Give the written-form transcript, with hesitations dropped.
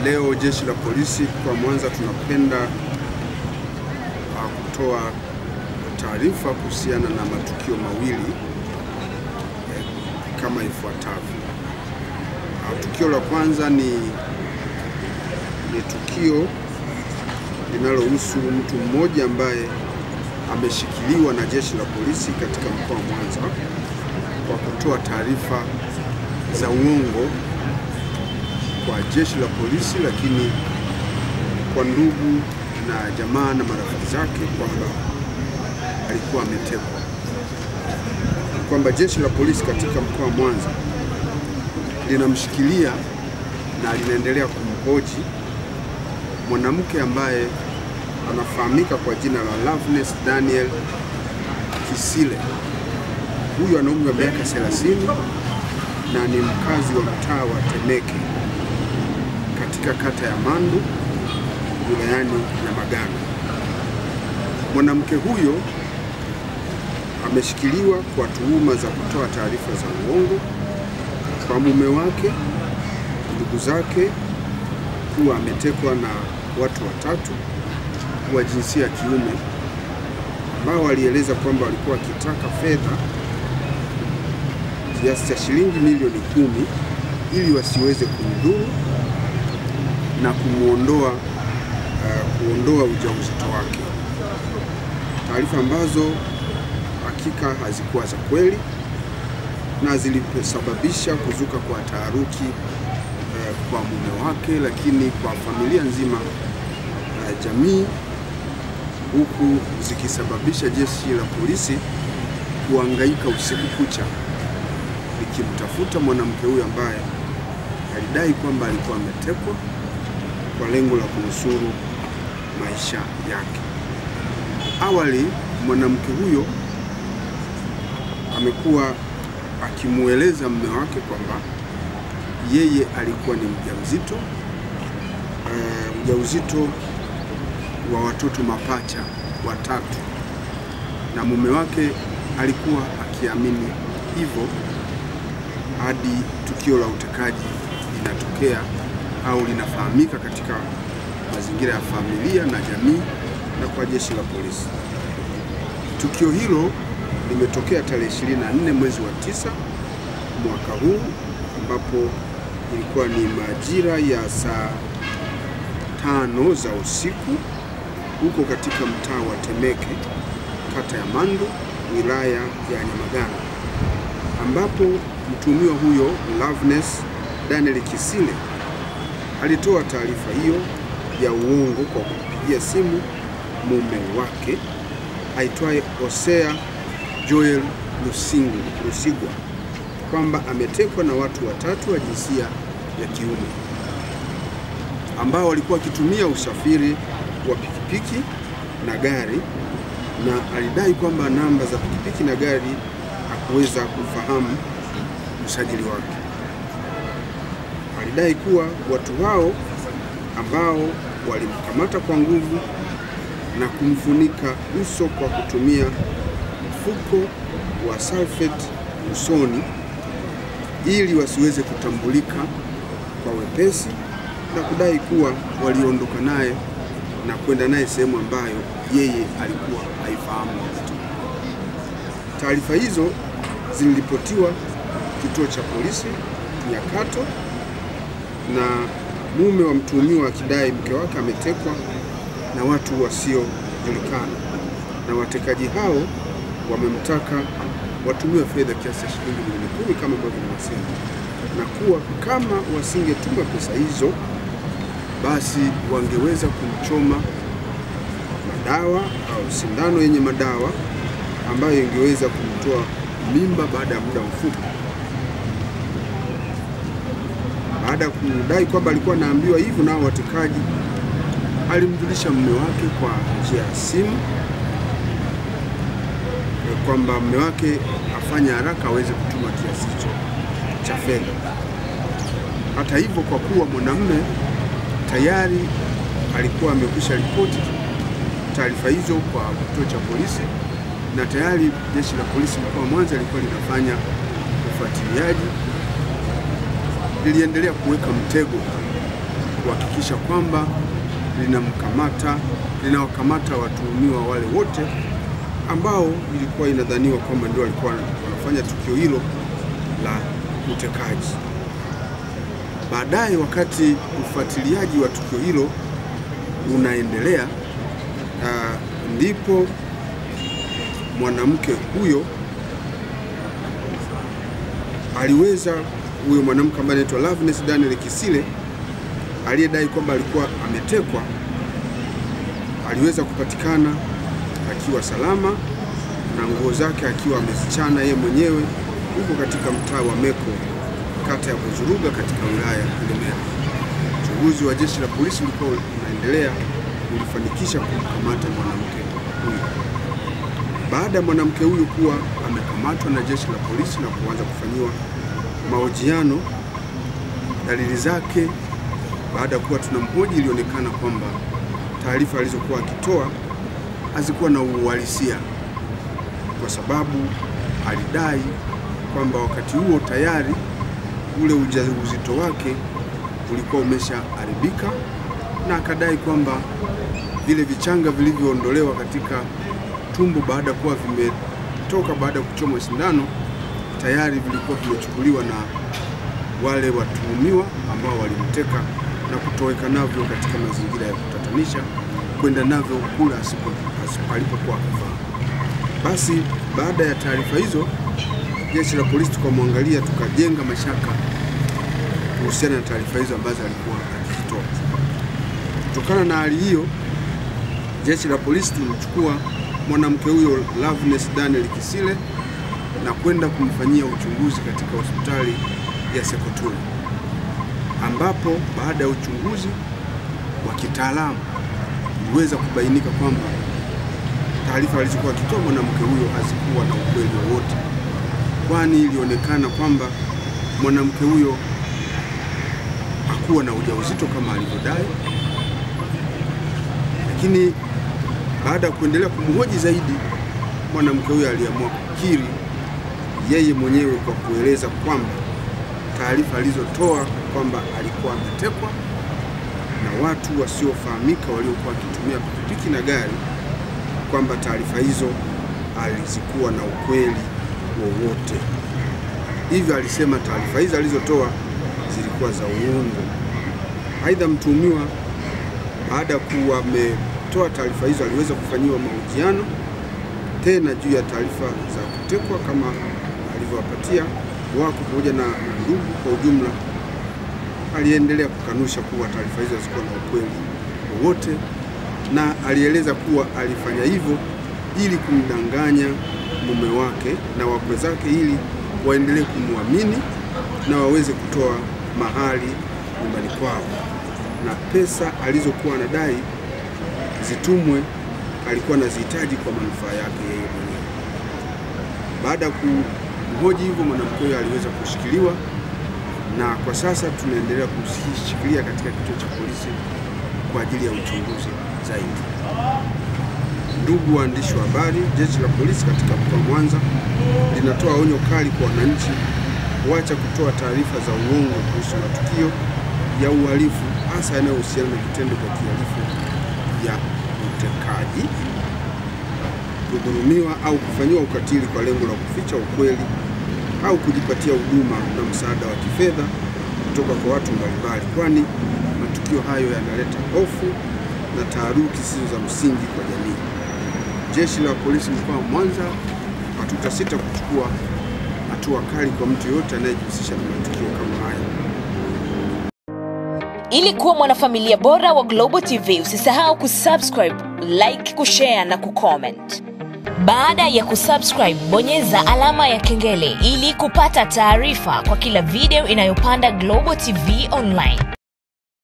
Leo jeshi la polisi kwa Mwanza tunapenda kutoa taarifa kuhusiana na matukio mawili kama ifuatavyo. Tukio la kwanza ni tukio linalohusu mtu mmoja ambaye ameshikiliwa na jeshi la polisi katika mkoa wa Mwanza kwa kutoa taarifa za uongo kwa jeshi la polisi, lakini kwa ndugu na jamaa na marafiki zake kwamba alikuwa ametekwa. Kwamba jeshi la polisi katika mkoa wa Mwanza linamshikilia na linaendelea kumhoji mwanamke ambaye anafahamika kwa jina la Loveness Daniel Kisile. Huyu ana umri wa miaka 30 na ni mkazi wa mtaa wa Temeke katika kata ya Mandu wilayani Nyamagana. Mwanamke huyo ameshikiliwa kwa tuhuma za kutoa taarifa za uongo kwa mume wake, ndugu zake, kuwa ametekwa na watu watatu wa jinsia ya kiume ambao walieleza kwamba walikuwa wakitaka fedha kiasi cha shilingi milioni 10 ili wasiweze kumdhuru na kuondoa ujauzito wake. Taarifa ambazo hakika hazikuwa za kweli na zilisababisha kuzuka kwa taharuki kwa mume wake, lakini kwa familia nzima jamii, huku zikisababisha jeshi la polisi kuhangaika usiku kucha likimtafuta mwanamke huyo ambaye alidai kwamba alikuwa ametekwa kwa lengo la kunusuru maisha yake. Awali mwanamke huyo amekuwa akimueleza mume wake kwamba yeye alikuwa ni mjamzito, ujauzito wa watoto mapacha watatu, na mume wake alikuwa akiamini hivyo hadi tukio la utekaji linatokea au linafahamika katika mazingira ya familia na jamii na kwa jeshi la polisi. Tukio hilo limetokea tarehe 24 mwezi wa 9 mwaka huu, ambapo ilikuwa ni majira ya saa 5 za usiku huko katika mtaa wa Temeke, kata ya Mandu, wilaya ya Nyamagana, ambapo mtuhumiwa huyo Loveness Daniel Kisile alitoa taarifa hiyo ya uongo kwa kupigia simu mume wake aitwaye Hosea Joel Lusigwa kwamba ametekwa na watu watatu wa jinsia ya kiume ambao walikuwa wakitumia usafiri wa pikipiki na gari, na alidai kwamba namba za pikipiki na gari hakuweza kufahamu usajili wake. Alidai kuwa watu hao ambao walimkamata kwa nguvu na kumfunika uso kwa kutumia mfuko wa sulfate usoni ili wasiweze kutambulika kwa wepesi, na kudai kuwa waliondoka naye na kwenda naye sehemu ambayo yeye alikuwa haifahamu. Taarifa hizo ziliripotiwa kituo cha polisi Nyakato, na mume wa mtuhumiwa akidai mke wake ametekwa na watu wasiojulikana, na watekaji hao wamemtaka watumiwe fedha kiasi cha shilingi milioni 10 kama ambavyo nimesema, na kuwa kama wasingetuma pesa hizo basi wangeweza kumchoma madawa au sindano yenye madawa ambayo ingeweza kumtoa mimba baada ya muda mfupi. Baada ya kudai kwamba alikuwa anaambiwa hivyo nao watekaji, alimjulisha mume wake kwa njia ya simu kwamba mume wake afanye haraka aweze kutuma kiasi hicho cha fedha. Hata hivyo, kwa kuwa mwanamume tayari alikuwa amekwisha ripoti taarifa hizo kwa kituo cha polisi, na tayari jeshi la polisi mkoa wa Mwanza lilikuwa linafanya ufuatiliaji, liliendelea kuweka mtego kuhakikisha kwamba linawakamata watuhumiwa wale wote ambao ilikuwa inadhaniwa kwamba ndio walikuwa wanafanya tukio hilo la utekaji. Baadaye, wakati ufuatiliaji wa tukio hilo unaendelea, ndipo mwanamke huyo huyo mwanamke ambaye anaitwa Loveness Daniel Kisile aliyedai kwamba alikuwa ametekwa, aliweza kupatikana akiwa salama na nguo zake akiwa amezichana yeye mwenyewe huko katika mtaa wa Meko, kata ya Buzuruga, katika wilaya ya Ilemela. Uchunguzi wa jeshi la polisi ulikuwa unaendelea ulifanikisha kumkamata mwanamke huyo. Baada ya mwanamke huyu kuwa amekamatwa na jeshi la polisi na kuanza kufanyiwa mahojiano, dalili zake baada ya kuwa tunamhoji, ilionekana kwamba taarifa alizokuwa akitoa hazikuwa na uhalisia, kwa sababu alidai kwamba wakati huo tayari ule ujauzito wake ulikuwa umeshaharibika, na akadai kwamba vile vichanga vilivyoondolewa katika tumbo baada ya kuwa vimetoka baada ya kuchomwa sindano tayari vilikuwa vimechukuliwa na wale watuhumiwa ambao walimteka na kutoweka navyo katika mazingira ya kutatanisha, kwenda navyo kula alipokuwa kufaa. Basi baada ya taarifa hizo, jeshi la polisi tukamwangalia, tukajenga mashaka kuhusiana na taarifa hizo ambazo alikuwa akizitoa. Kutokana na hali hiyo, jeshi la polisi tulimchukua mwanamke huyo Loveness Daniel Kisile na kwenda kumfanyia uchunguzi katika hospitali ya Sekoture, ambapo baada ya uchunguzi wa kitaalamu iliweza kubainika kwamba taarifa alizokuwa akitoa mwanamke huyo hazikuwa na ukweli wowote, kwani ilionekana kwamba mwanamke huyo hakuwa na ujauzito kama alivyodai. Lakini baada ya kuendelea kumhoji zaidi, mwanamke huyo aliamua kukiri yeye mwenyewe kwa kueleza kwamba taarifa alizotoa kwamba alikuwa ametekwa na watu wasiofahamika waliokuwa wakitumia pikipiki na gari, kwamba taarifa hizo alizikuwa na ukweli wowote. Hivyo alisema taarifa hizo alizotoa zilikuwa za uongo. Aidha, mtuhumiwa baada ya kuwa ametoa taarifa hizo aliweza kufanyiwa mahojiano tena juu ya taarifa za kutekwa kama alivyowapatia wako pamoja na ndugu kwa ujumla. Aliendelea kukanusha kuwa taarifa hizo zilikuwa na ukweli wowote, na alieleza kuwa alifanya hivyo ili kumdanganya mume wake na wakwe zake ili waendelee kumwamini na waweze kutoa mahali nyumbani kwao, na pesa alizokuwa anadai zitumwe alikuwa anazihitaji kwa manufaa yake yeye mwenyewe. Baada ya kumhoji hivyo, mwanamke huyo aliweza kushikiliwa, na kwa sasa tunaendelea kumshikilia katika kituo cha polisi kwa ajili ya uchunguzi zaidi. Ndugu waandishi wa habari, jeshi la polisi katika mkoa wa Mwanza linatoa onyo kali kwa wananchi kuacha kutoa taarifa za uongo kuhusu matukio ya uhalifu, hasa yanayohusiana na vitendo vya kihalifu vya utekaji, kudhulumiwa au kufanyiwa ukatili kwa lengo la kuficha ukweli au kujipatia huduma na msaada wa kifedha kutoka kwa watu mbalimbali, kwani matukio hayo yanaleta hofu na taharuki zisizo za msingi kwa jamii. Jeshi la polisi mkoa wa Mwanza hatutasita kuchukua hatua kali kwa mtu yote anayejihusisha na matukio kama haya. Ili kuwa mwanafamilia bora wa Global TV, usisahau kusubscribe, like, kushare na kucomment. Baada ya kusubscribe, bonyeza alama ya kengele ili kupata taarifa kwa kila video inayopanda Global TV Online.